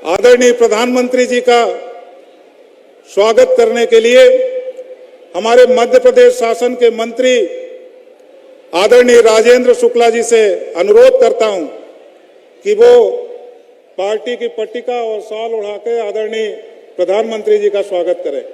आदरणीय प्रधानमंत्री जी का स्वागत करने के लिए हमारे मध्य प्रदेश शासन के मंत्री आदरणीय राजेंद्र शुक्ला जी से अनुरोध करता हूं कि वो पार्टी की पट्टिका और शाल उड़ा के आदरणीय प्रधानमंत्री जी का स्वागत करें।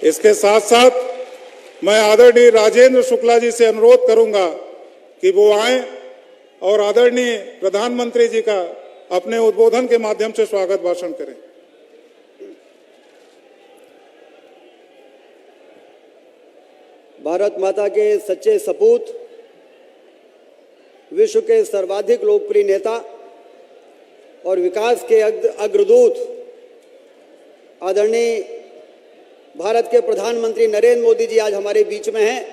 इसके साथ साथ मैं आदरणीय राजेंद्र शुक्ला जी से अनुरोध करूंगा कि वो आएं और आदरणीय प्रधानमंत्री जी का अपने उद्बोधन के माध्यम से स्वागत भाषण करें। भारत माता के सच्चे सपूत, विश्व के सर्वाधिक लोकप्रिय नेता और विकास के अग्रदूत आदरणीय भारत के प्रधानमंत्री नरेंद्र मोदी जी आज हमारे बीच में हैं।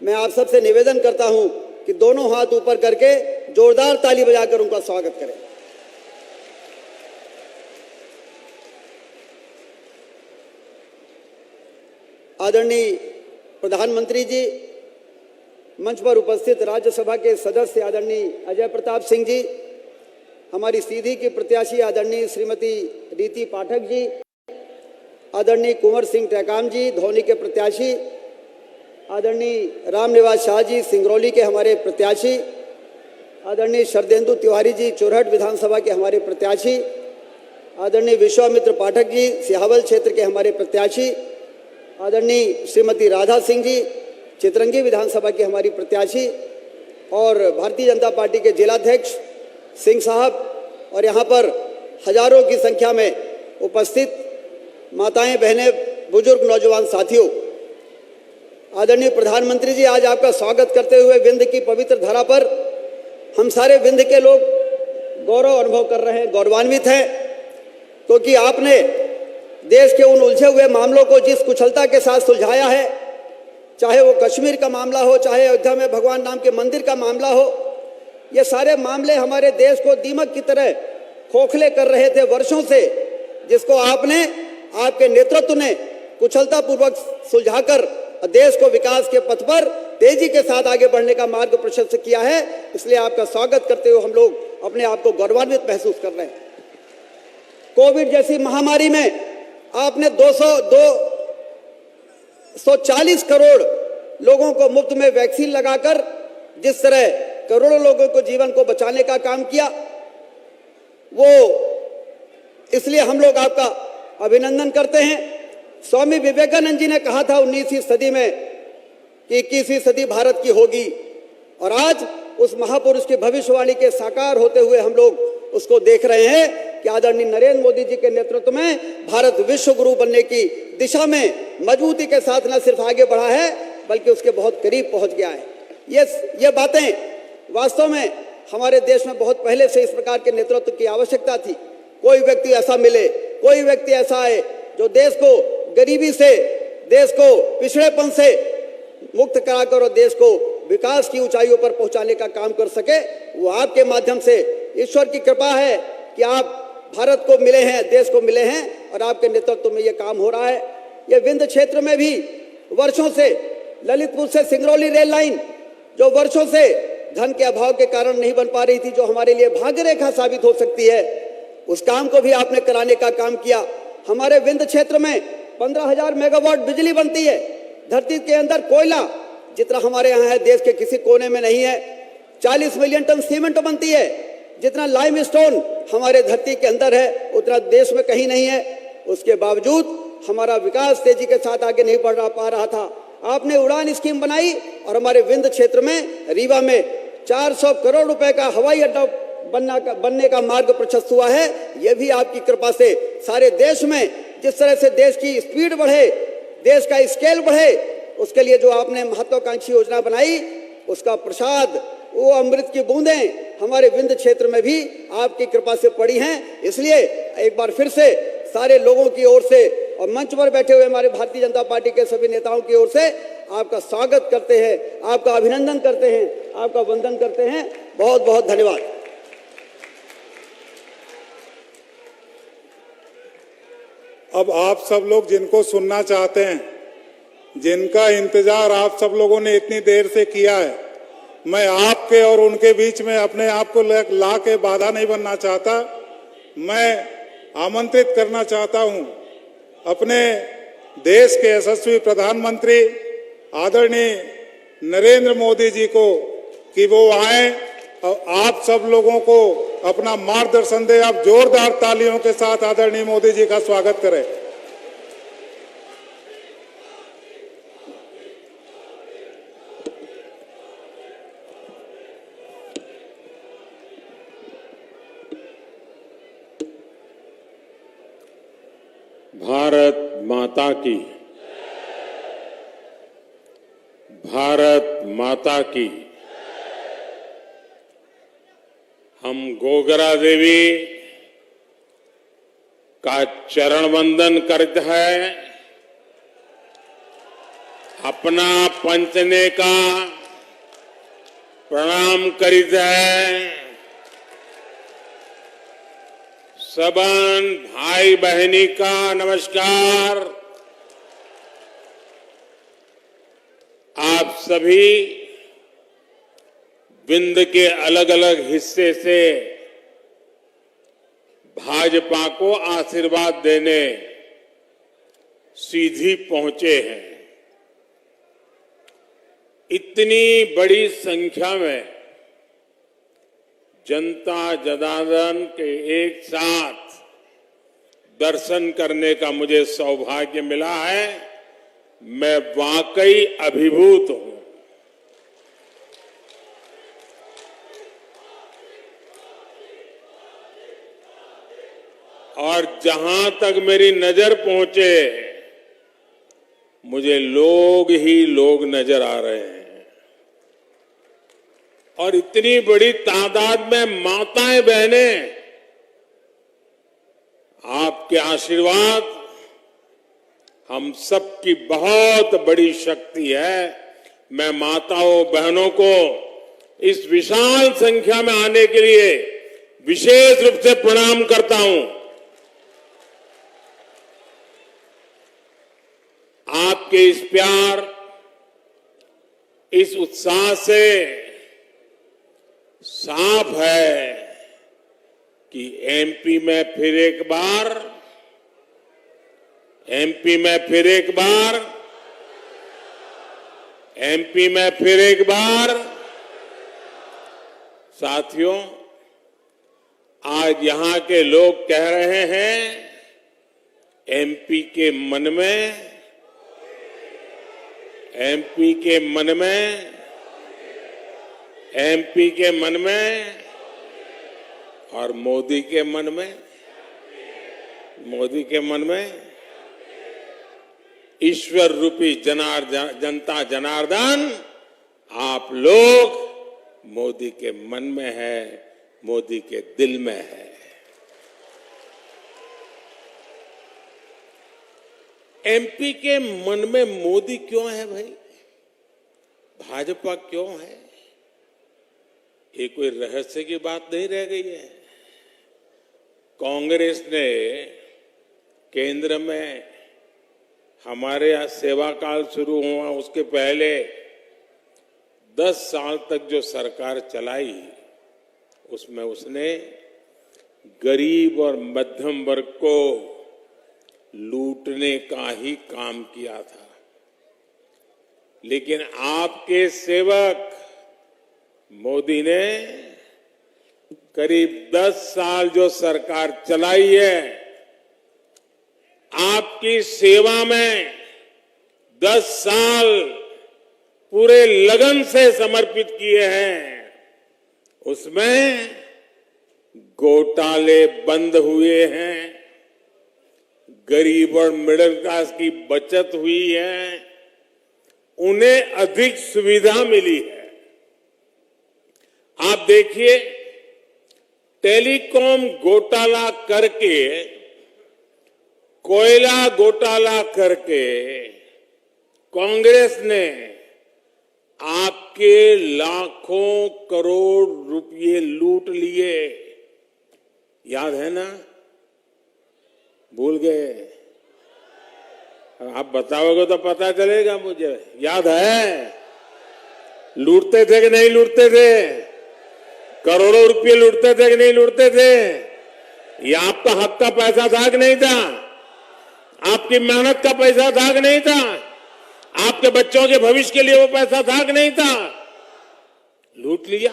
मैं आप सबसे निवेदन करता हूं कि दोनों हाथ ऊपर करके जोरदार ताली बजाकर उनका स्वागत करें। आदरणीय प्रधानमंत्री जी, मंच पर उपस्थित राज्यसभा के सदस्य आदरणीय अजय प्रताप सिंह जी, हमारी सीधी की प्रत्याशी आदरणीय श्रीमती रीति पाठक जी, आदरणीय कुंवर सिंह टेकाम जी धौनी के प्रत्याशी, आदरणीय रामनिवास शाह जी सिंगरौली के हमारे प्रत्याशी, आदरणीय शरदेंदु तिवारी जी चोरहट विधानसभा के हमारे प्रत्याशी, आदरणीय विश्वामित्र पाठक जी सिहावल क्षेत्र के हमारे प्रत्याशी, आदरणीय श्रीमती राधा सिंह जी चितरंगी विधानसभा की हमारी प्रत्याशी और भारतीय जनता पार्टी के जिलाध्यक्ष सिंह साहब और यहाँ पर हजारों की संख्या में उपस्थित माताएं, बहनें, बुजुर्ग, नौजवान साथियों, आदरणीय प्रधानमंत्री जी, आज आपका स्वागत करते हुए विंध्य की पवित्र धरा पर हम सारे विंध्य के लोग गौरव अनुभव कर रहे हैं, गौरवान्वित हैं, क्योंकि आपने देश के उन उलझे हुए मामलों को जिस कुशलता के साथ सुलझाया है, चाहे वो कश्मीर का मामला हो, चाहे अयोध्या में भगवान राम के मंदिर का मामला हो, ये सारे मामले हमारे देश को दीमक की तरह खोखले कर रहे थे वर्षों से, जिसको आपने, आपके नेतृत्व ने कुशलतापूर्वक सुलझाकर देश को विकास के पथ पर तेजी के साथ आगे बढ़ने का मार्ग प्रशस्त किया है। इसलिए आपका स्वागत करते हुए हम लोग अपने आप को गौरवान्वित महसूस कर रहे हैं। कोविड जैसी महामारी में आपने 240 करोड़ लोगों को मुफ्त में वैक्सीन लगाकर जिस तरह करोड़ों लोगों को जीवन को बचाने का काम किया, वो इसलिए हम लोग आपका अभिनंदन करते हैं। स्वामी विवेकानंद जी ने कहा था 19वीं सदी में कि 21वीं सदी भारत की होगी, और आज उस महापुरुष की भविष्यवाणी के साकार होते हुए हम लोग उसको देख रहे हैं कि आदरणीय नरेंद्र मोदी जी के नेतृत्व में भारत विश्व गुरु बनने की दिशा में मजबूती के साथ न सिर्फ आगे बढ़ा है बल्कि उसके बहुत करीब पहुंच गया है। ये बातें वास्तव में हमारे देश में बहुत पहले से इस प्रकार के नेतृत्व की आवश्यकता थी। कोई व्यक्ति ऐसा मिले, कोई व्यक्ति ऐसा आए जो देश को गरीबी से, देश को पिछड़ेपन से मुक्त कराकर और देश को विकास की ऊंचाइयों पर पहुंचाने का काम कर सके। वो आपके माध्यम से, ईश्वर की कृपा है कि आप भारत को मिले हैं, देश को मिले हैं, और आपके नेतृत्व में ये काम हो रहा है। ये विंध्य क्षेत्र में भी वर्षों से ललितपुर से सिंगरौली रेल लाइन जो वर्षों से धन के अभाव के कारण नहीं बन पा रही थी, जो हमारे लिए भाग्य रेखा साबित हो सकती है, उस काम को भी आपने कराने का काम किया। हमारे विंध्य क्षेत्र में 15,000 मेगावाट बिजली बनती है। धरती के अंदर कोयला जितना हमारे यहाँ है देश के किसी कोने में नहीं है। 40 मिलियन टन सीमेंट बनती है। जितना लाइमस्टोन हमारे धरती के अंदर है उतना देश में कहीं नहीं है। उसके बावजूद हमारा विकास तेजी के साथ आगे नहीं बढ़ पा रहा था। आपने उड़ान स्कीम बनाई और हमारे विंध्य क्षेत्र में रीवा में 400 करोड़ रुपए का हवाई अड्डा बनने का मार्ग प्रशस्त हुआ है। यह भी आपकी कृपा से सारे देश में जिस तरह से देश की स्पीड बढ़े, देश का स्केल बढ़े, उसके लिए जो आपने महत्वाकांक्षी योजना बनाई, उसका प्रसाद, वो अमृत की बूंदें हमारे विंध्य क्षेत्र में भी आपकी कृपा से पड़ी हैं। इसलिए एक बार फिर से सारे लोगों की ओर से और मंच पर बैठे हुए हमारे भारतीय जनता पार्टी के सभी नेताओं की ओर से आपका स्वागत करते हैं, आपका अभिनंदन करते हैं, आपका वंदन करते हैं। बहुत बहुत धन्यवाद। अब आप सब लोग जिनको सुनना चाहते हैं, जिनका इंतजार आप सब लोगों ने इतनी देर से किया है, मैं आपके और उनके बीच में अपने आप को ला के बाधा नहीं बनना चाहता। मैं आमंत्रित करना चाहता हूं अपने देश के यशस्वी प्रधानमंत्री आदरणीय नरेंद्र मोदी जी को कि वो आए और आप सब लोगों को अपना मार्गदर्शन दे। आप जोरदार तालियों के साथ आदरणीय मोदी जी का स्वागत करें। भारत माता की, भारत माता की। हम गोगरा देवी का चरण वंदन करते हैं, अपना पंचने का प्रणाम करते हैं। सबन भाई बहनी का नमस्कार। आप सभी विंध्य के अलग अलग हिस्से से भाजपा को आशीर्वाद देने सीधी पहुंचे हैं। इतनी बड़ी संख्या में जनता जनार्दन के एक साथ दर्शन करने का मुझे सौभाग्य मिला है। मैं वाकई अभिभूत हूं। और जहां तक मेरी नजर पहुंचे, मुझे लोग ही लोग नजर आ रहे हैं। और इतनी बड़ी तादाद में माताएं बहनें, आपके आशीर्वाद हम सबकी बहुत बड़ी शक्ति है। मैं माताओं बहनों को इस विशाल संख्या में आने के लिए विशेष रूप से प्रणाम करता हूं। आपके इस प्यार, इस उत्साह से साफ है कि एमपी में फिर एक बार साथियों, आज यहां के लोग कह रहे हैं, एमपी के मन में और मोदी के मन में ईश्वर रूपी जनता जनार्दन आप लोग मोदी के मन में है, मोदी के दिल में है। एमपी के मन में मोदी क्यों है भाई? भाजपा क्यों है? ये कोई रहस्य की बात नहीं रह गई है। कांग्रेस ने केंद्र में हमारे यहाँ सेवा काल शुरू हुआ उसके पहले 10 साल तक जो सरकार चलाई, उसमें उसने गरीब और मध्यम वर्ग को लूटने का ही काम किया था। लेकिन आपके सेवक मोदी ने करीब 10 साल जो सरकार चलाई है, आपकी सेवा में 10 साल पूरे लगन से समर्पित किए हैं। उसमें घोटाले बंद हुए हैं, गरीब और मिडिल क्लास की बचत हुई है, उन्हें अधिक सुविधा मिली है। आप देखिए, टेलीकॉम घोटाला करके कोयला घोटाला करके कांग्रेस ने आपके लाखों करोड़ रुपए लूट लिए, याद है ना? भूल गए? आप बताओगे तो पता चलेगा मुझे। याद है? लूटते थे कि नहीं लूटते थे? करोड़ों रुपए लूटते थे कि नहीं लूटते थे? ये आपका हक का पैसा था कि नहीं था? आपकी मेहनत का पैसा था कि नहीं था? आपके बच्चों के भविष्य के लिए वो पैसा था कि नहीं था? लूट लिया।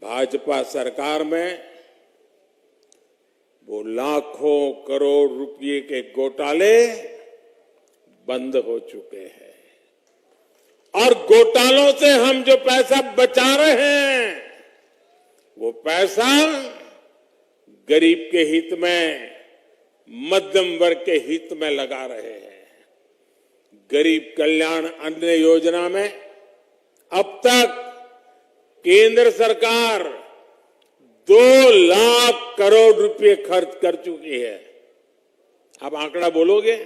भाजपा सरकार में वो लाखों करोड़ रुपए के घोटाले बंद हो चुके हैं और घोटालों से हम जो पैसा बचा रहे हैं वो पैसा गरीब के हित में, मध्यम वर्ग के हित में लगा रहे हैं। गरीब कल्याण अन्न योजना में अब तक केंद्र सरकार 2 लाख करोड़ रुपए खर्च कर चुकी है। आप आंकड़ा बोलोगे?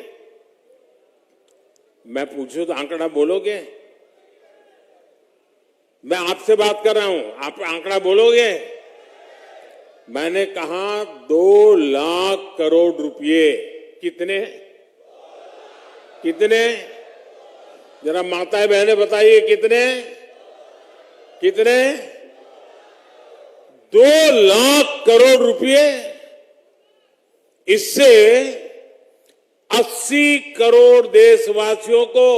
मैं पूछूं तो आंकड़ा बोलोगे? मैं आपसे बात कर रहा हूं, आप आंकड़ा बोलोगे? मैंने कहा 2 लाख करोड़ रुपए। कितने? कितने? जरा माताएं बहनें बताइए कितने? कितने? 2 लाख करोड़ रुपए। इससे 80 करोड़ देशवासियों को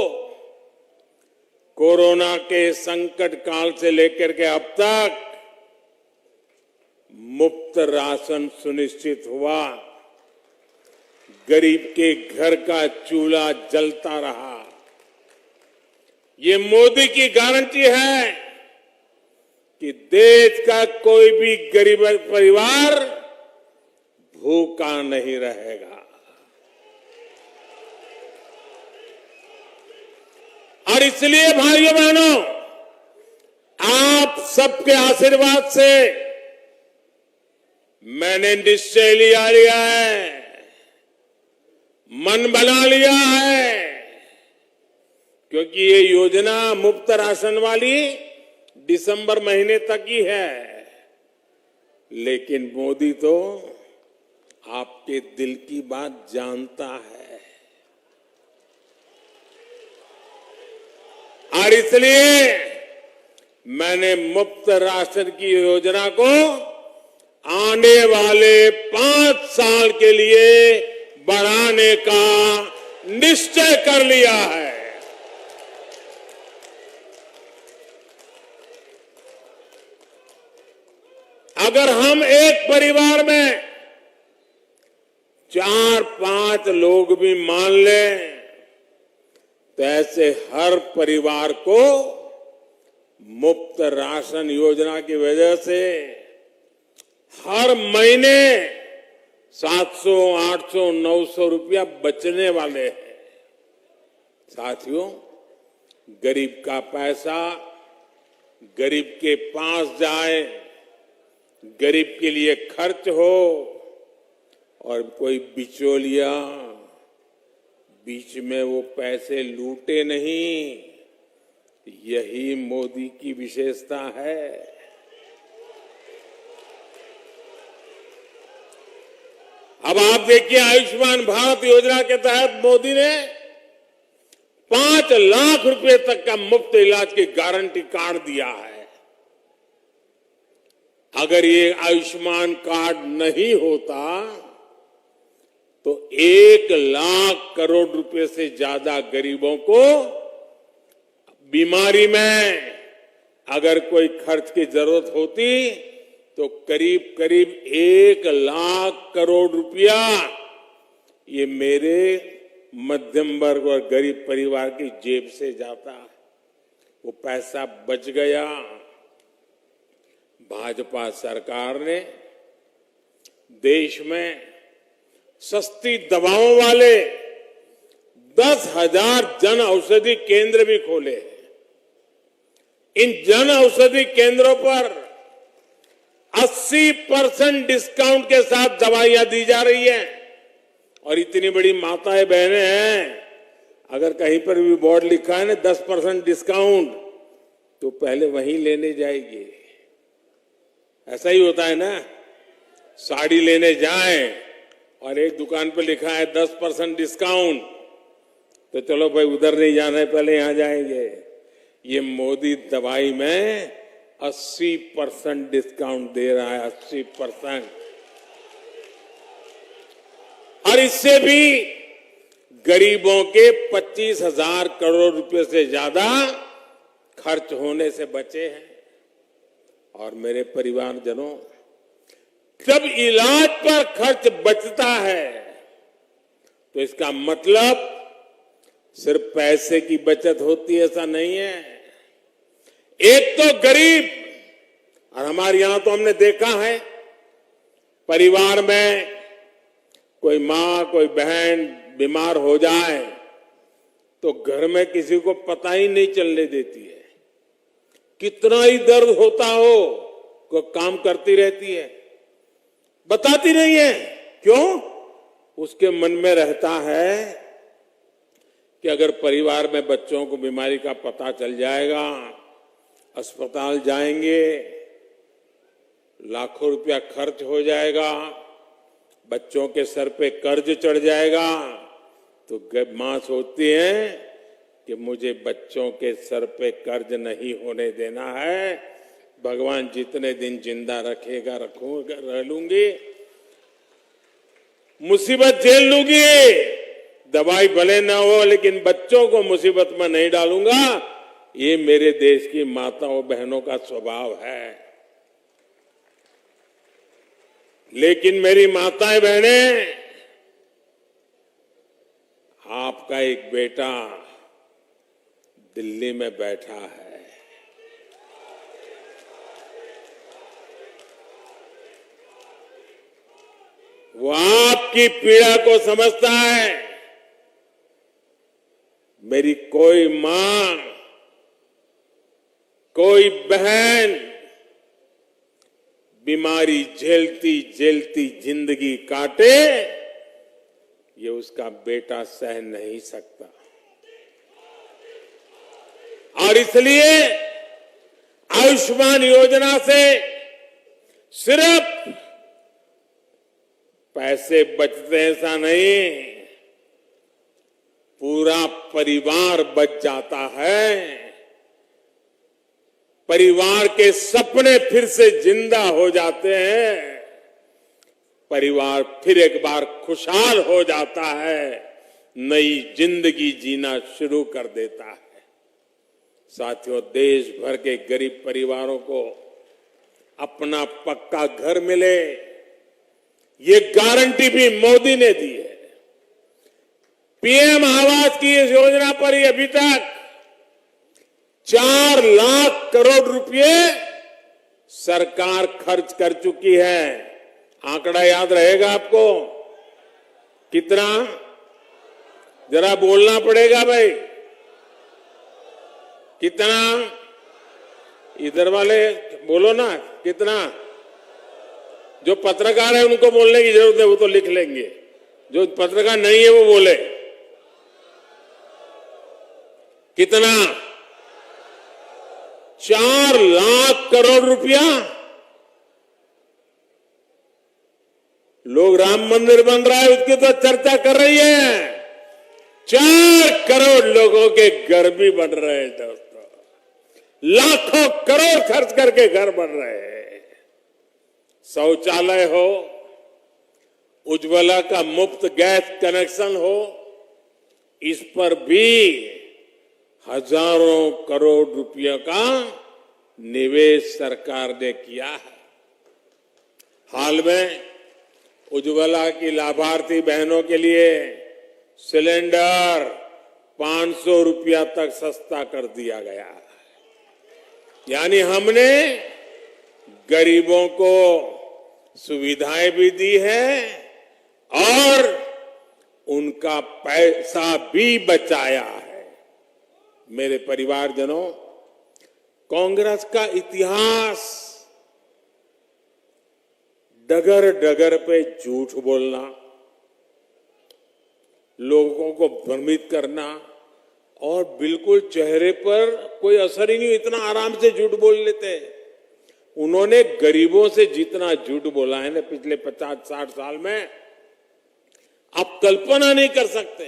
कोरोना के संकट काल से लेकर के अब तक मुफ्त राशन सुनिश्चित हुआ। गरीब के घर का चूल्हा जलता रहा। ये मोदी की गारंटी है कि देश का कोई भी गरीब परिवार भूखा नहीं रहेगा। और इसलिए भाइयों बहनों, आप सबके आशीर्वाद से मैंने निश्चय लिया है, मन बना लिया है, क्योंकि ये योजना मुफ्त राशन वाली दिसंबर महीने तक ही है। लेकिन मोदी तो आपके दिल की बात जानता है और इसलिए मैंने मुफ्त राशन की योजना को आने वाले 5 साल के लिए बढ़ाने का निश्चय कर लिया है। अगर हम एक परिवार में 4-5 लोग भी मान लें तो ऐसे हर परिवार को मुफ्त राशन योजना की वजह से हर महीने 700, 800, 900 रुपया बचने वाले हैं। साथियों, गरीब का पैसा गरीब के पास जाए, गरीब के लिए खर्च हो और कोई बिचौलिया बीच में वो पैसे लूटे नहीं, यही मोदी की विशेषता है। अब आप देखिए, आयुष्मान भारत योजना के तहत मोदी ने 5 लाख रुपए तक का मुफ्त इलाज की गारंटी कार्ड दिया है। अगर ये आयुष्मान कार्ड नहीं होता तो 1 लाख करोड़ रुपए से ज्यादा गरीबों को बीमारी में अगर कोई खर्च की जरूरत होती तो करीब करीब 1 लाख करोड़ रुपया ये मेरे मध्यम वर्ग और गरीब परिवार की जेब से जाता। वो पैसा बच गया। भाजपा सरकार ने देश में सस्ती दवाओं वाले 10,000 जन औषधि केंद्र भी खोले। इन जन औषधि केंद्रों पर 80% डिस्काउंट के साथ दवाइयां दी जा रही है। और इतनी बड़ी माताएं बहनें हैं, अगर कहीं पर भी बोर्ड लिखा है ना 10% डिस्काउंट, तो पहले वहीं लेने जाएगी। ऐसा ही होता है ना, साड़ी लेने जाएं और एक दुकान पर लिखा है 10% डिस्काउंट, तो चलो भाई उधर नहीं जाना है, पहले यहां जाएंगे। ये मोदी दवाई में 80% डिस्काउंट दे रहा है, 80%। और इससे भी गरीबों के 25,000 करोड़ रुपए से ज्यादा खर्च होने से बचे हैं। और मेरे परिवारजनों, जब इलाज पर खर्च बचता है तो इसका मतलब सिर्फ पैसे की बचत होती है, ऐसा नहीं है। एक तो गरीब, और हमारे यहां तो हमने देखा है, परिवार में कोई मां कोई बहन बीमार हो जाए तो घर में किसी को पता ही नहीं चलने देती है। कितना ही दर्द होता हो, कोई काम करती रहती है, बताती नहीं है। क्यों? उसके मन में रहता है कि अगर परिवार में बच्चों को बीमारी का पता चल जाएगा, अस्पताल जाएंगे, लाखों रुपया खर्च हो जाएगा, बच्चों के सर पे कर्ज चढ़ जाएगा, तो मां सोचती है कि मुझे बच्चों के सर पे कर्ज नहीं होने देना है। भगवान जितने दिन जिंदा रखेगा रखूंगा, रह लूंगी, मुसीबत झेल लूंगी, दवाई भले ना हो लेकिन बच्चों को मुसीबत में नहीं डालूंगा। ये मेरे देश की माताओं बहनों का स्वभाव है। लेकिन मेरी माताएं बहनें, आपका एक बेटा दिल्ली में बैठा है, वो आपकी पीड़ा को समझता है। मेरी कोई मां कोई बहन बीमारी झेलती झेलती जिंदगी काटे, ये उसका बेटा सह नहीं सकता। और इसलिए आयुष्मान योजना से सिर्फ पैसे बचते ऐसा नहीं, पूरा परिवार बच जाता है। परिवार के सपने फिर से जिंदा हो जाते हैं, परिवार फिर एक बार खुशहाल हो जाता है, नई जिंदगी जीना शुरू कर देता है। साथियों, देश भर के गरीब परिवारों को अपना पक्का घर मिले, ये गारंटी भी मोदी ने दी है। पीएम आवास की इस योजना पर ही अभी तक 4 लाख करोड़ रुपए सरकार खर्च कर चुकी है। आंकड़ा याद रहेगा आपको? कितना? जरा बोलना पड़ेगा भाई, कितना? इधर वाले बोलो ना, कितना? जो पत्रकार है उनको बोलने की जरूरत है, वो तो लिख लेंगे। जो पत्रकार नहीं है वो बोले कितना? 4 लाख करोड़ रुपया। लोग राम मंदिर बन रहा है उसकी तो चर्चा कर रही है, 4 करोड़ लोगों के घर भी बन रहे हैं दोस्तों। लाखों करोड़ खर्च करके घर बन रहे हैं। शौचालय हो, उज्ज्वला का मुफ्त गैस कनेक्शन हो, इस पर भी हजारों करोड़ रुपयों का निवेश सरकार ने किया है। हाल में उज्ज्वला की लाभार्थी बहनों के लिए सिलेंडर 500 रुपया तक सस्ता कर दिया गया। यानी हमने गरीबों को सुविधाएं भी दी है और उनका पैसा भी बचाया है। मेरे परिवारजनों, कांग्रेस का इतिहास डगर डगर पे झूठ बोलना, लोगों को भ्रमित करना और बिल्कुल चेहरे पर कोई असर ही नहीं, इतना आराम से झूठ बोल लेते हैं। उन्होंने गरीबों से जितना झूठ बोला है ना पिछले 50-60 साल में, आप कल्पना नहीं कर सकते।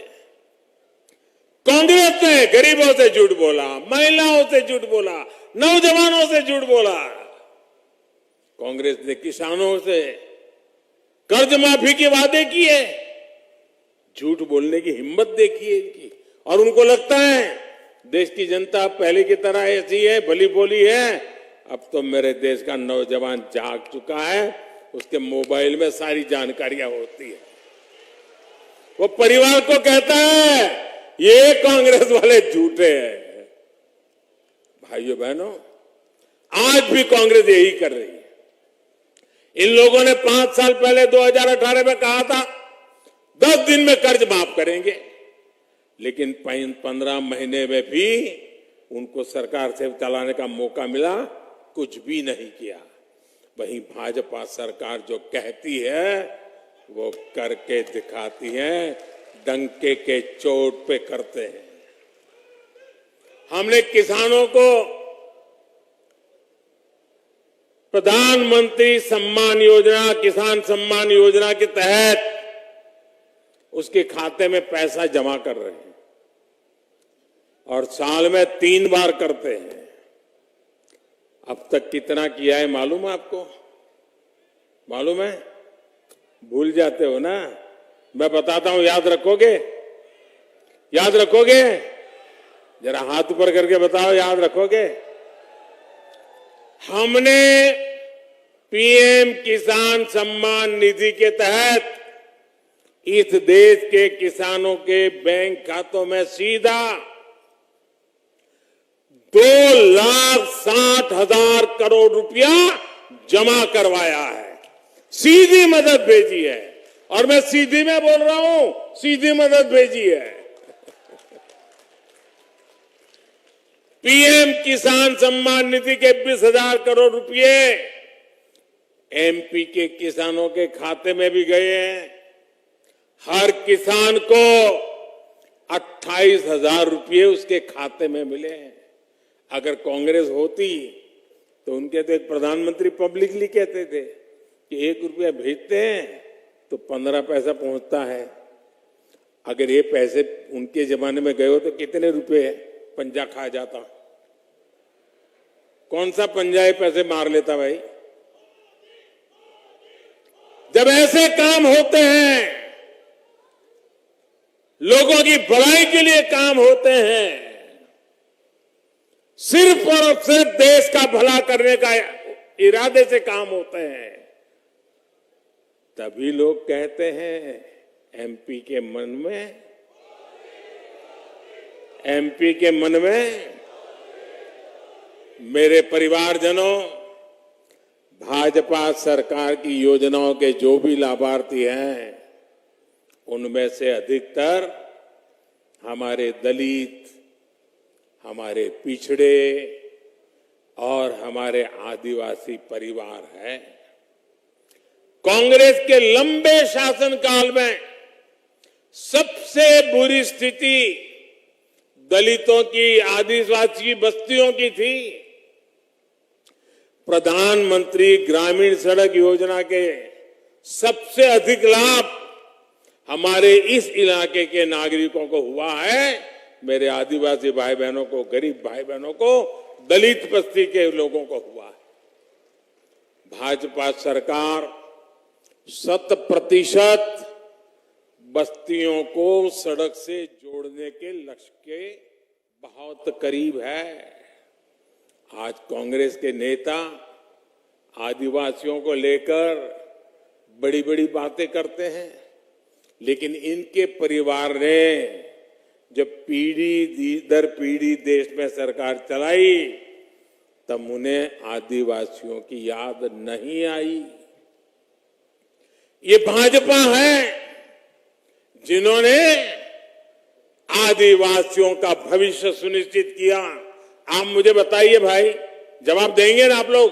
कांग्रेस ने गरीबों से झूठ बोला, महिलाओं से झूठ बोला, नौजवानों से झूठ बोला। कांग्रेस ने किसानों से कर्ज माफी के वादे किए। झूठ बोलने की हिम्मत देखिए इनकी। और उनको लगता है देश की जनता पहले की तरह ऐसी है, भली बोली है। अब तो मेरे देश का नौजवान जाग चुका है, उसके मोबाइल में सारी जानकारियां होती है। वो परिवार को कहता है ये कांग्रेस वाले झूठे हैं। भाइयों बहनों, आज भी कांग्रेस यही कर रही है। इन लोगों ने 5 साल पहले 2018 में कहा था 10 दिन में कर्ज माफ करेंगे, लेकिन 15 महीने में भी उनको सरकार से चलाने का मौका मिला, कुछ भी नहीं किया। वहीं भाजपा सरकार जो कहती है वो करके दिखाती है, डंके के चोट पे करते हैं। हमने किसानों को प्रधानमंत्री सम्मान योजना, किसान सम्मान योजना के तहत उसके खाते में पैसा जमा कर रहे हैं और साल में 3 बार करते हैं। अब तक कितना किया है मालूम है आपको? मालूम है? भूल जाते हो ना? मैं बताता हूं, याद रखोगे? याद रखोगे? जरा हाथ ऊपर करके बताओ, याद रखोगे? हमने पीएम किसान सम्मान निधि के तहत इस देश के किसानों के बैंक खातों में सीधा 2,60,000 करोड़ रुपया जमा करवाया है। सीधी मदद भेजी है, और मैं सीधी में बोल रहा हूं, सीधी मदद भेजी है। पीएम किसान सम्मान निधि के 20,000 करोड़ रुपए एमपी के किसानों के खाते में भी गए हैं। हर किसान को 28,000 रुपये उसके खाते में मिले हैं। अगर कांग्रेस होती तो उनके तो एक प्रधानमंत्री पब्लिकली कहते थे कि 1 रुपया भेजते हैं तो 15 पैसा पहुंचता है। अगर ये पैसे उनके जमाने में गए हो तो कितने रुपए पंजा खा जाता? कौन सा पंजा ये पैसे मार लेता भाई? जब ऐसे काम होते हैं, लोगों की भलाई के लिए काम होते हैं, सिर्फ और सिर्फ देश का भला करने का इरादे से काम होते हैं, तभी लोग कहते हैं एमपी के मन में मेरे परिवारजनों, भाजपा सरकार की योजनाओं के जो भी लाभार्थी हैं, उनमें से अधिकतर हमारे दलित, हमारे पिछड़े और हमारे आदिवासी परिवार हैं। कांग्रेस के लंबे शासनकाल में सबसे बुरी स्थिति दलितों की, आदिवासी बस्तियों की थी। प्रधानमंत्री ग्रामीण सड़क योजना के सबसे अधिक लाभ हमारे इस इलाके के नागरिकों को हुआ है। मेरे आदिवासी भाई बहनों को, गरीब भाई बहनों को, दलित बस्ती के लोगों को हुआ है। भाजपा सरकार 100% बस्तियों को सड़क से जोड़ने के लक्ष्य के बहुत करीब है। आज कांग्रेस के नेता आदिवासियों को लेकर बड़ी बड़ी बातें करते हैं, लेकिन इनके परिवार ने जब पीढ़ी दर पीढ़ी देश में सरकार चलाई, तब उन्हें आदिवासियों की याद नहीं आई। ये भाजपा है जिन्होंने आदिवासियों का भविष्य सुनिश्चित किया। आप मुझे बताइए भाई, जवाब देंगे ना आप लोग?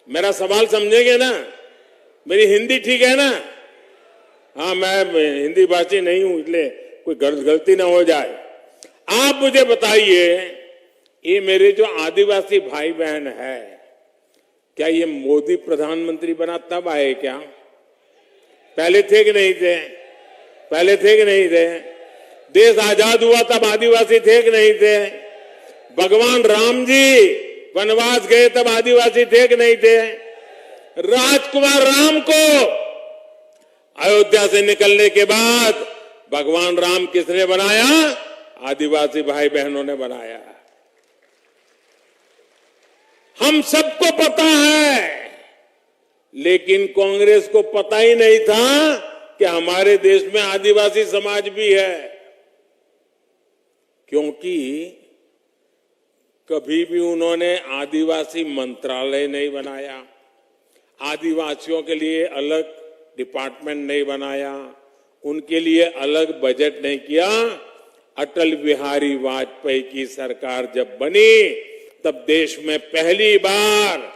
मेरा सवाल समझेंगे ना? मेरी हिंदी ठीक है ना? हाँ, मैं हिंदी भाषी नहीं हूं, इसलिए कोई गलती ना हो जाए। आप मुझे बताइए, ये मेरे जो आदिवासी भाई बहन है, क्या ये मोदी प्रधानमंत्री बना तब आए क्या? पहले थे कि नहीं थे? पहले थे कि नहीं थे? देश आजाद हुआ तब आदिवासी थे कि नहीं थे? भगवान राम जी वनवास गए तब आदिवासी थे कि नहीं थे? राजकुमार राम को अयोध्या से निकलने के बाद भगवान राम किसने बनाया? आदिवासी भाई बहनों ने बनाया। हम सबको पता है, लेकिन कांग्रेस को पता ही नहीं था कि हमारे देश में आदिवासी समाज भी है, क्योंकि कभी भी उन्होंने आदिवासी मंत्रालय नहीं बनाया, आदिवासियों के लिए अलग डिपार्टमेंट नहीं बनाया, उनके लिए अलग बजट नहीं किया। अटल बिहारी वाजपेयी की सरकार जब बनी तब देश में पहली बार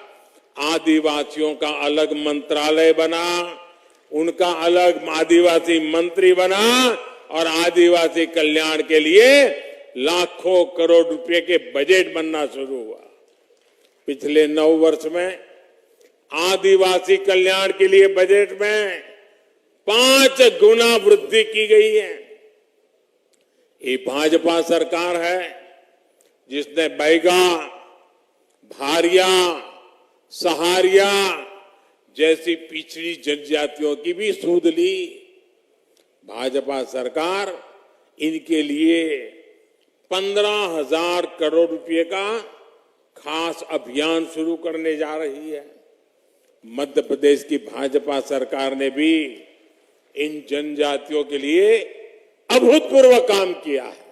आदिवासियों का अलग मंत्रालय बना, उनका अलग आदिवासी मंत्री बना और आदिवासी कल्याण के लिए लाखों करोड़ रुपए के बजट बनना शुरू हुआ। पिछले 9 वर्ष में आदिवासी कल्याण के लिए बजट में 5 गुना वृद्धि की गई है। ये भाजपा सरकार है जिसने बैगा, भारिया, सहारिया जैसी पिछड़ी जनजातियों की भी सूद ली। भाजपा सरकार इनके लिए 15,000 करोड़ रुपए का खास अभियान शुरू करने जा रही है। मध्य प्रदेश की भाजपा सरकार ने भी इन जनजातियों के लिए अभूतपूर्व काम किया है।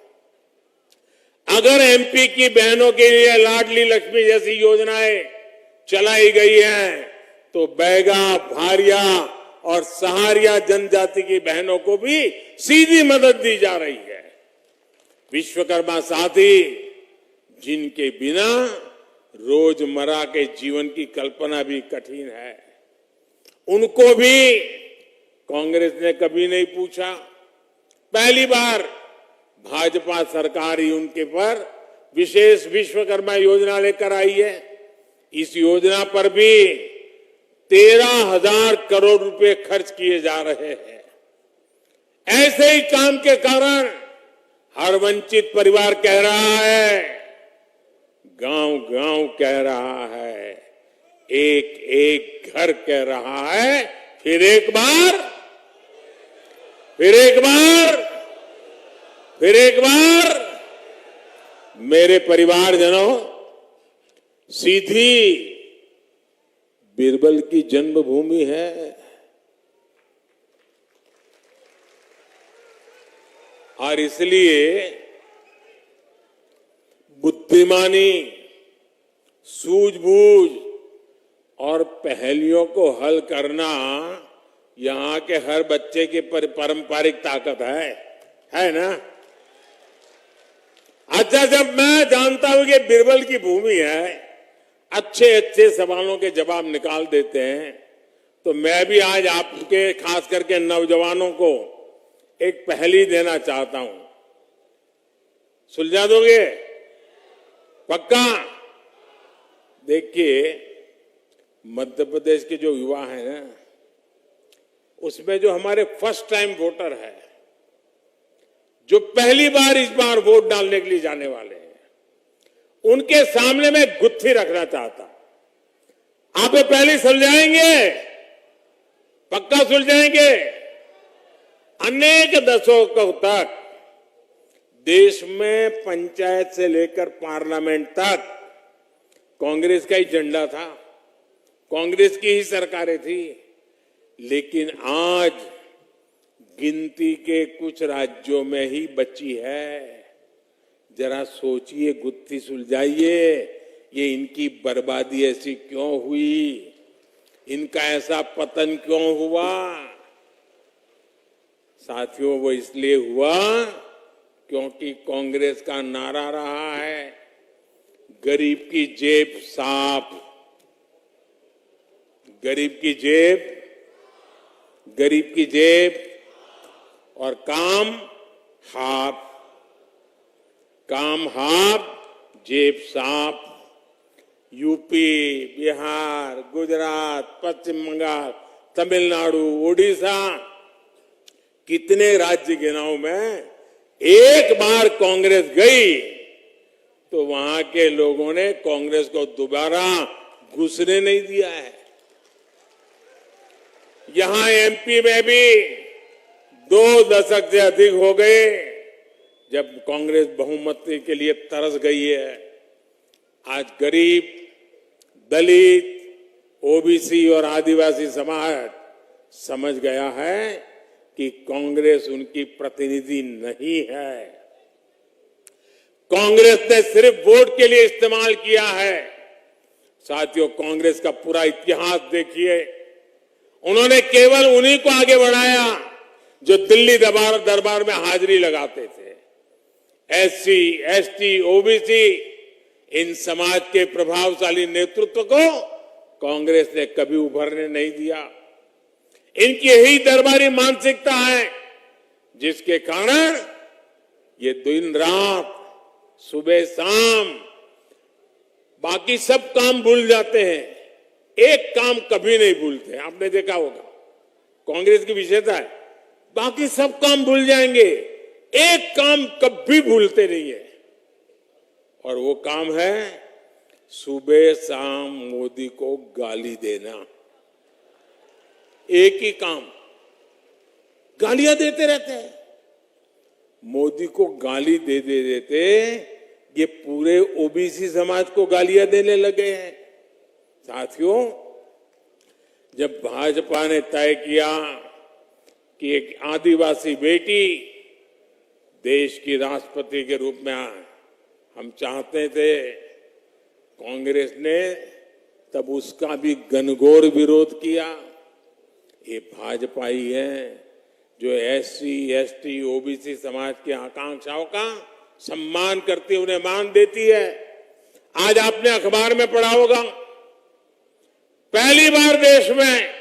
अगर एमपी की बहनों के लिए लाडली लक्ष्मी जैसी योजनाएं चलाई गई हैं, तो बैगा, भारिया और सहारिया जनजाति की बहनों को भी सीधी मदद दी जा रही है। विश्वकर्मा साथी, जिनके बिना रोजमर्रा के जीवन की कल्पना भी कठिन है, उनको भी कांग्रेस ने कभी नहीं पूछा। पहली बार भाजपा सरकार ही उनके पर विशेष विश्वकर्मा योजना लेकर आई है। इस योजना पर भी 13,000 करोड़ रुपए खर्च किए जा रहे हैं। ऐसे ही काम के कारण हर वंचित परिवार कह रहा है, गांव-गांव कह रहा है, एक-एक घर कह रहा है, फिर एक बार, मेरे परिवारजनों, सीधी बीरबल की जन्मभूमि है। और इसलिए बुद्धिमानी, सूझबूझ और पहेलियों को हल करना यहां के हर बच्चे की पारंपरिक ताकत है ना? अच्छा, जब मैं जानता हूं कि बीरबल की भूमि है, अच्छे सवालों के जवाब निकाल देते हैं, तो मैं भी आज आपके खास करके नौजवानों को एक पहेली देना चाहता हूं। सुलझा दोगे? पक्का? देखिए, मध्य प्रदेश के जो युवा हैं ना, उसमें जो हमारे फर्स्ट टाइम वोटर है, जो पहली बार इस बार वोट डालने के लिए जाने वाले हैं, उनके सामने मैं गुत्थी रखना चाहता हूं। आप ये पहले सुलझाएंगे? पक्का सुलझाएंगे? अनेक दशकों तक देश में पंचायत से लेकर पार्लियामेंट तक कांग्रेस का ही झंडा था, कांग्रेस की ही सरकारें थी। लेकिन आज गिनती के कुछ राज्यों में ही बची है। जरा सोचिए, गुत्थी सुलझाइए, ये इनकी बर्बादी ऐसी क्यों हुई, इनका ऐसा पतन क्यों हुआ? साथियों, वो इसलिए हुआ क्योंकि कांग्रेस का नारा रहा है, गरीब की जेब साफ, गरीब की जेब गरीब की जेब और काम हाफ जेब साफ। यूपी, बिहार, गुजरात, पश्चिम बंगाल, तमिलनाडु, उड़ीसा, कितने राज्य गिनाऊं मैं। एक बार कांग्रेस गई तो वहां के लोगों ने कांग्रेस को दोबारा घुसने नहीं दिया है। यहां एमपी में भी 2 दशक से अधिक हो गए जब कांग्रेस बहुमत के लिए तरस गई है। आज गरीब, दलित, ओबीसी और आदिवासी समाज समझ गया है कि कांग्रेस उनकी प्रतिनिधि नहीं है। कांग्रेस ने सिर्फ वोट के लिए इस्तेमाल किया है। साथियों, कांग्रेस का पूरा इतिहास देखिए। उन्होंने केवल उन्हीं को आगे बढ़ाया जो दिल्ली दरबार में हाजिरी लगाते थे। एससी, एसटी, ओबीसी, इन समाज के प्रभावशाली नेतृत्व को कांग्रेस ने कभी उभरने नहीं दिया। इनकी यही दरबारी मानसिकता है जिसके कारण ये दिन रात, सुबह शाम बाकी सब काम भूल जाते हैं, एक काम कभी नहीं भूलते। आपने देखा होगा, कांग्रेस की विशेषता है, बाकी सब काम भूल जाएंगे, एक काम कभी भूलते नहीं है। और वो काम है सुबह शाम मोदी को गाली देना। एक ही काम, गालियां देते रहते हैं। मोदी को गाली दे देते ये पूरे ओबीसी समाज को गालियां देने लगे हैं। साथियों, जब भाजपा ने तय किया कि एक आदिवासी बेटी देश की राष्ट्रपति के रूप में हम चाहते थे, कांग्रेस ने तब उसका भी घनघोर विरोध किया। ये भाजपा ही है जो एससी, एसटी, ओबीसी समाज की आकांक्षाओं का सम्मान करती है, उन्हें मान देती है। आज आपने अखबार में पढ़ा होगा, पहली बार देश में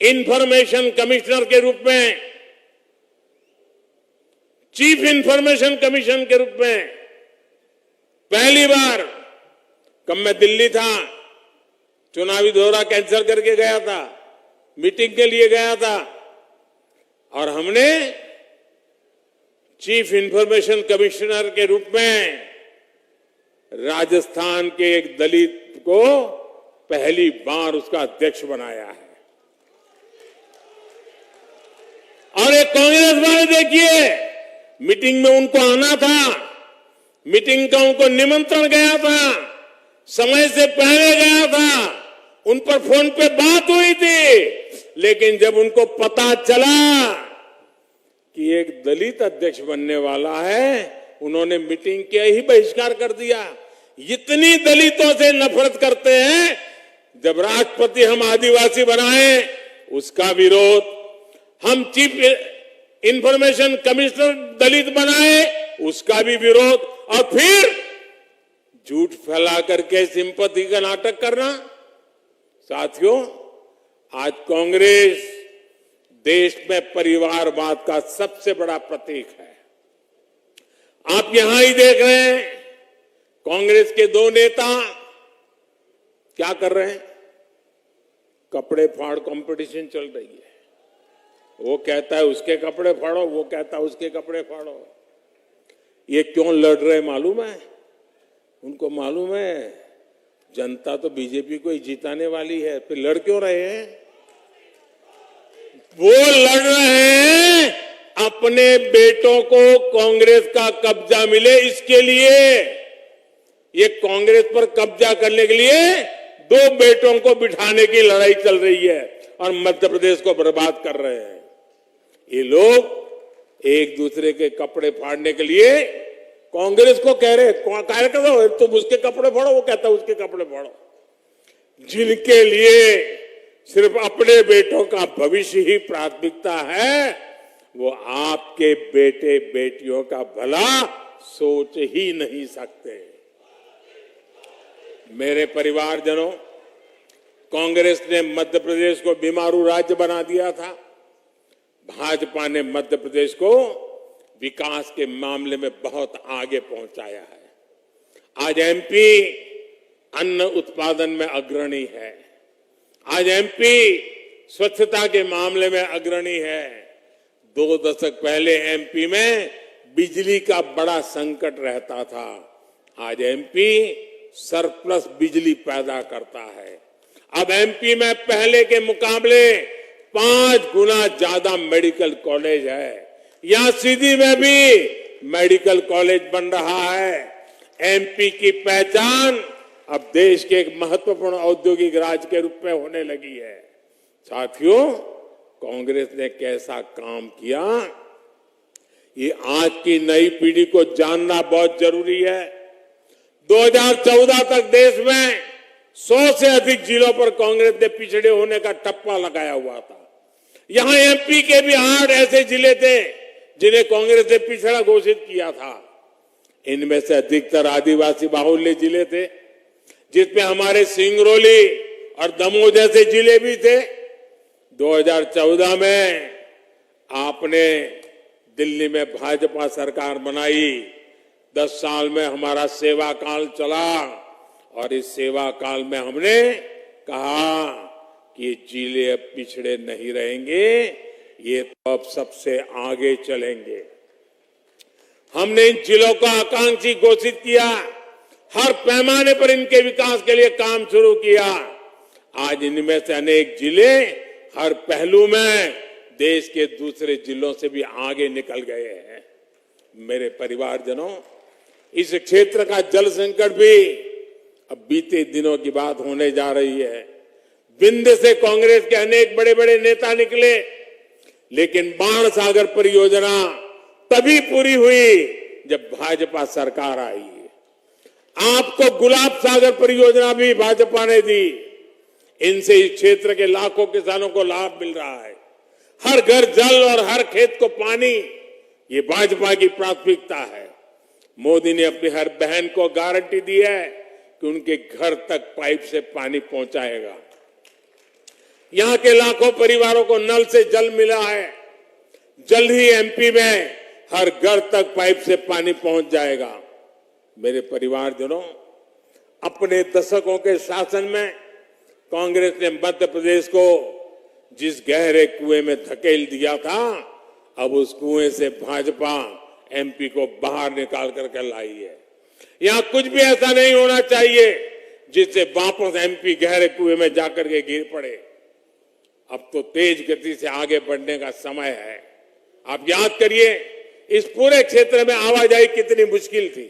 इंफॉर्मेशन कमिश्नर के रूप में, चीफ इंफॉर्मेशन कमीशन के रूप में पहली बार, कब मैं दिल्ली था, चुनावी दौरा कैंसिल करके गया था, मीटिंग के लिए गया था, और हमने चीफ इंफॉर्मेशन कमिश्नर के रूप में राजस्थान के एक दलित को पहली बार उसका अध्यक्ष बनाया है। और एक कांग्रेस वाले देखिए, मीटिंग में उनको आना था, मीटिंग का उनको निमंत्रण गया था, समय से पहले गया था, उन पर फोन पे बात हुई थी, लेकिन जब उनको पता चला कि एक दलित अध्यक्ष बनने वाला है, उन्होंने मीटिंग के ही बहिष्कार कर दिया। इतनी दलितों से नफरत करते हैं, जब राष्ट्रपति हम आदिवासी बनाए उसका विरोध, हम चीफ इंफॉर्मेशन कमिश्नर दलित बनाए उसका भी विरोध, और फिर झूठ फैला करके सिंपैथी का नाटक करना। साथियों, आज कांग्रेस देश में परिवारवाद का सबसे बड़ा प्रतीक है। आप यहां ही देख रहे हैं, कांग्रेस के 2 नेता क्या कर रहे हैं, कपड़े फाड़ कंपटीशन चल रही है। वो कहता है उसके कपड़े फाड़ो, वो कहता है उसके कपड़े फाड़ो। ये क्यों लड़ रहे मालूम है? उनको मालूम है जनता तो बीजेपी को ही जिताने वाली है, फिर लड़ क्यों रहे हैं? वो लड़ रहे हैं अपने बेटों को कांग्रेस का कब्जा मिले, इसके लिए। ये कांग्रेस पर कब्जा करने के लिए 2 बेटों को बिठाने की लड़ाई चल रही है और मध्य प्रदेश को बर्बाद कर रहे हैं। ये लोग एक दूसरे के कपड़े फाड़ने के लिए कांग्रेस को कह रहे, कार्यकर्ता हो तुम उसके कपड़े फाड़ो, वो कहता है उसके कपड़े फाड़ो। जिनके लिए सिर्फ अपने बेटों का भविष्य ही प्राथमिकता है, वो आपके बेटे बेटियों का भला सोच ही नहीं सकते। मेरे परिवारजनों, कांग्रेस ने मध्य प्रदेश को बीमारू राज्य बना दिया था। भाजपा ने मध्य प्रदेश को विकास के मामले में बहुत आगे पहुंचाया है। आज एमपी अन्न उत्पादन में अग्रणी है। आज एमपी स्वच्छता के मामले में अग्रणी है। 2 दशक पहले एमपी में बिजली का बड़ा संकट रहता था। आज एमपी सरप्लस बिजली पैदा करता है। अब एमपी में पहले के मुकाबले 5 गुना ज्यादा मेडिकल कॉलेज है। यहां सीधी में भी मेडिकल कॉलेज बन रहा है। एमपी की पहचान अब देश के एक महत्वपूर्ण औद्योगिक राज्य के रूप में होने लगी है। साथियों, कांग्रेस ने कैसा काम किया, ये आज की नई पीढ़ी को जानना बहुत जरूरी है। 2014 तक देश में 100 से अधिक जिलों पर कांग्रेस ने पिछड़े होने का ठप्पा लगाया हुआ था। यहां एमपी के भी 8 ऐसे जिले थे जिन्हें कांग्रेस ने पिछड़ा घोषित किया था। इनमें से अधिकतर आदिवासी बाहुल्य जिले थे, जिसमें हमारे सिंगरौली और दमोह जैसे जिले भी थे। 2014 में आपने दिल्ली में भाजपा सरकार बनाई। 10 साल में हमारा सेवा काल चला और इस सेवा काल में हमने कहा कि ये जिले अब पिछड़े नहीं रहेंगे, ये तो अब सबसे आगे चलेंगे। हमने इन जिलों को आकांक्षी घोषित किया। हर पैमाने पर इनके विकास के लिए काम शुरू किया। आज इनमें से अनेक जिले हर पहलू में देश के दूसरे जिलों से भी आगे निकल गए हैं। मेरे परिवारजनों, इस क्षेत्र का जल संकट भी अब बीते दिनों की बात होने जा रही है। विंध्य से कांग्रेस के अनेक बड़े बड़े नेता निकले, लेकिन बाण सागर परियोजना तभी पूरी हुई जब भाजपा सरकार आई। आपको गुलाब सागर परियोजना भी भाजपा ने दी। इनसे इस क्षेत्र के लाखों किसानों को लाभ मिल रहा है। हर घर जल और हर खेत को पानी, ये भाजपा की प्राथमिकता है। मोदी ने अपनी हर बहन को गारंटी दी है कि उनके घर तक पाइप से पानी पहुंचाएगा। यहां के लाखों परिवारों को नल से जल मिला है। जल्द ही एमपी में हर घर तक पाइप से पानी पहुंच जाएगा। मेरे परिवारजनों, अपने दशकों के शासन में कांग्रेस ने मध्य प्रदेश को जिस गहरे कुएं में धकेल दिया था, अब उस कुएं से भाजपा एमपी को बाहर निकाल करके लाई है। यहां कुछ भी ऐसा नहीं होना चाहिए जिससे वापस एमपी गहरे कुएं में जाकर के गिर पड़े। अब तो तेज गति से आगे बढ़ने का समय है। आप याद करिए, इस पूरे क्षेत्र में आवाजाही कितनी मुश्किल थी।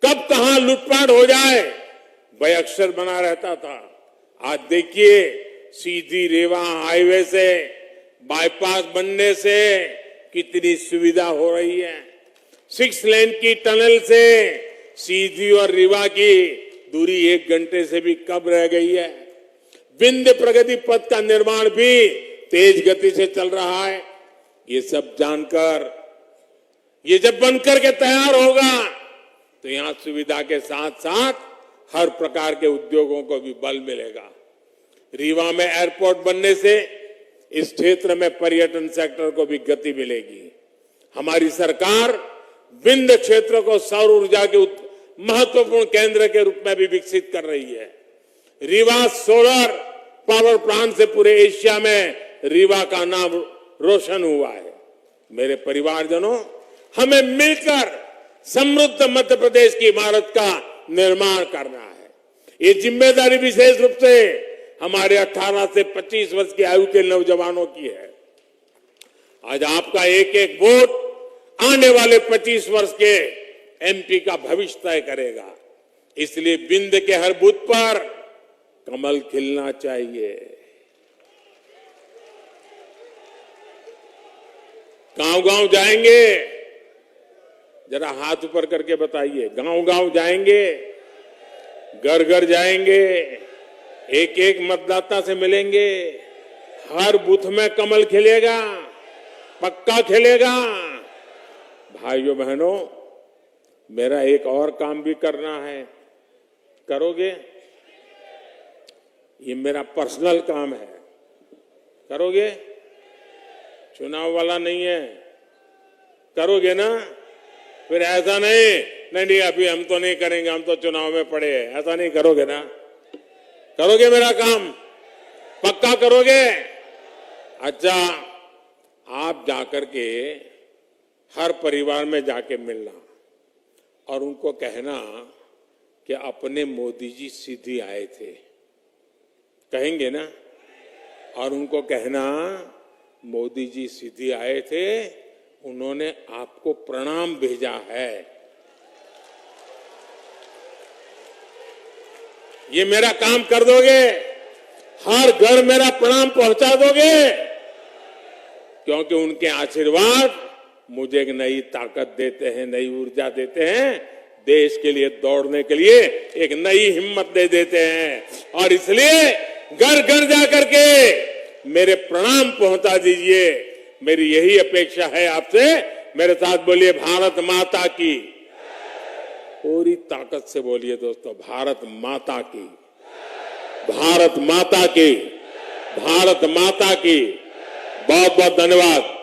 कब कहां लूटपाट हो जाए वह अक्सर बना रहता था। आज देखिए, सीधी रेवा हाईवे से बाईपास बनने से कितनी सुविधा हो रही है। 6 लेन की टनल से सीधी और रीवा की दूरी 1 घंटे से भी कम रह गई है। विंध्य प्रगति पथ का निर्माण भी तेज गति से चल रहा है। ये सब जानकर, ये जब बनकर के तैयार होगा तो यहां सुविधा के साथ साथ हर प्रकार के उद्योगों को भी बल मिलेगा। रीवा में एयरपोर्ट बनने से इस क्षेत्र में पर्यटन सेक्टर को भी गति मिलेगी। हमारी सरकार विंध्य क्षेत्र को सौर ऊर्जा के महत्वपूर्ण केंद्र के रूप में भी विकसित कर रही है। रीवा सोलर पावर प्लांट से पूरे एशिया में रीवा का नाम रोशन हुआ है। मेरे परिवारजनों, हमें मिलकर समृद्ध मध्य प्रदेश की इमारत का निर्माण करना है। ये जिम्मेदारी विशेष रूप से हमारे 18 से 25 वर्ष की आयु के नौजवानों की है। आज आपका एक एक वोट आने वाले 25 वर्ष के एमपी का भविष्य तय करेगा। इसलिए विंध्य के हर बूथ पर कमल खिलना चाहिए। गांव-गांव जाएंगे, जरा हाथ ऊपर करके बताइए। गांव-गांव जाएंगे, घर-घर जाएंगे, एक एक मतदाता से मिलेंगे। हर बूथ में कमल खिलेगा, पक्का खिलेगा। भाइयों बहनों, मेरा एक और काम भी करना है। करोगे? ये मेरा पर्सनल काम है। करोगे? चुनाव वाला नहीं है, करोगे ना? फिर ऐसा नहीं अभी हम तो नहीं करेंगे, हम तो चुनाव में पड़े हैं, ऐसा नहीं करोगे ना? करोगे मेरा काम? पक्का करोगे? अच्छा, आप जाकर के हर परिवार में जाके मिलना और उनको कहना कि अपने मोदी जी सीधी आए थे, कहेंगे ना? और उनको कहना मोदी जी सीधी आए थे, उन्होंने आपको प्रणाम भेजा है। ये मेरा काम कर दोगे? हर घर मेरा प्रणाम पहुंचा दोगे? क्योंकि उनके आशीर्वाद मुझे एक नई ताकत देते हैं, नई ऊर्जा देते हैं, देश के लिए दौड़ने के लिए एक नई हिम्मत दे देते हैं। और इसलिए घर घर जाकर के मेरे प्रणाम पहुंचा दीजिए। मेरी यही अपेक्षा है आपसे। मेरे साथ बोलिए, भारत माता की। पूरी ताकत से बोलिए दोस्तों, भारत माता की, भारत माता की, भारत माता की। बहुत बहुत धन्यवाद।